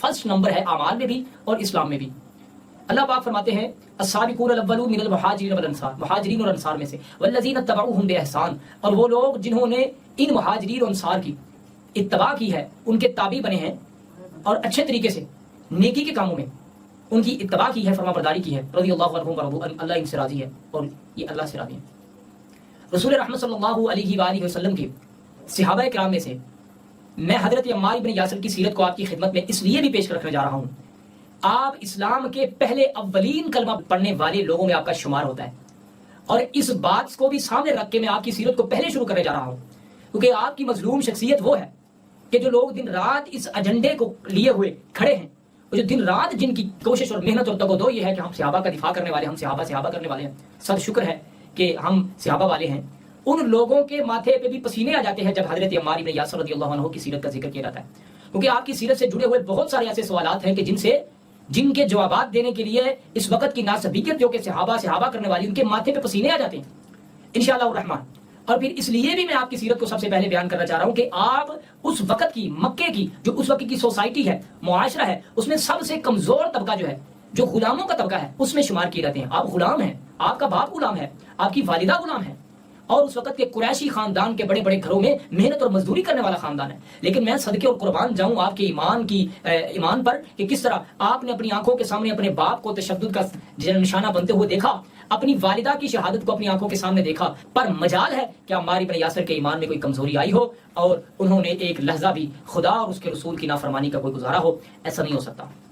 First number ہے اعمال میں بھی اور اسلام میں بھی. اللہ پاک فرماتے ہیں السابقون الاولون من المہاجرین والانصار، مہاجرین اور انصار میں سے، والذین اتبعوہم باحسان، اور وہ لوگ جنہوں نے ان مہاجرین اور انصار کی اتباع کی ہے، ان کے تابع بنے ہیں اور اچھے طریقے سے نیکی کے کاموں میں ان کی اتباع کی ہے، فرما برداری کی ہے، رضی اللہ عنہم ورضوا عنہ، اللہ ان سے راضی ہے اور یہ اللہ سے راضی ہیں. رسول رحمت صلی اللہ علیہ وآلہ وسلم کے صحابہ کرام میں سے میں حضرت عمار بن یاسر کی سیرت کو آپ کی خدمت میں اس لیے بھی پیش رکھنے جا رہا ہوں. آپ اسلام کے پہلے اولین کلمہ پڑھنے والے لوگوں میں آپ کا شمار ہوتا ہے، اور اس بات کو بھی سامنے رکھ کے میں آپ کی سیرت کو پہلے شروع کرنے جا رہا ہوں، کیونکہ آپ کی مظلوم شخصیت وہ ہے کہ جو لوگ دن رات اس ایجنڈے کو لیے ہوئے کھڑے ہیں، اور جو دن رات جن کی کوشش اور محنت اور تگ و دو یہ ہے کہ ہم صحابہ کا دفاع کرنے والے، ہم صحابہ کرنے والے ہیں، صد شکر ہے کہ ہم صحابہ والے ہیں. ان لوگوں کے ماتھے پہ بھی پسینے آ جاتے ہیں جب حضرت عمار بن یاسر رضی اللہ عنہ کی سیرت کا ذکر کیا جاتا ہے، کیونکہ آپ کی سیرت سے جڑے ہوئے بہت سارے ایسے سوالات ہیں کہ جن کے جوابات دینے کے لیے اس وقت کی ناسبیت جو کہ صحابہ کرنے والی، ان کے ماتھے پہ پسینے آ جاتے ہیں انشاءاللہ الرحمن. اور پھر اس لیے بھی میں آپ کی سیرت کو سب سے پہلے بیان کرنا چاہ رہا ہوں کہ آپ اس وقت کی مکے کی جو اس وقت کی سوسائٹی ہے، معاشرہ ہے، اس میں سب سے کمزور طبقہ جو ہے، جو غلاموں کا طبقہ ہے، اس میں شمار کیے جاتے ہیں. آپ غلام ہیں، آپ کا باپ غلام ہے، آپ کی والدہ غلام ہے، اور اس وقت کے قریشی خاندان کے بڑے بڑے گھروں میں محنت اور مزدوری کرنے والا خاندان ہے. لیکن میں صدقے اور قربان جاؤں آپ کے ایمان پر کہ کس طرح آپ نے اپنی آنکھوں کے سامنے اپنے باپ کو تشدد کا نشانہ بنتے ہوئے دیکھا، اپنی والدہ کی شہادت کو اپنی آنکھوں کے سامنے دیکھا. پر مجال ہے کہ عمار بن یاسر کے ایمان میں کوئی کمزوری آئی ہو اور انہوں نے ایک لحظہ بھی خدا اور اس کے رسول کی نافرمانی کا کوئی گزارا ہو، ایسا نہیں ہو سکتا.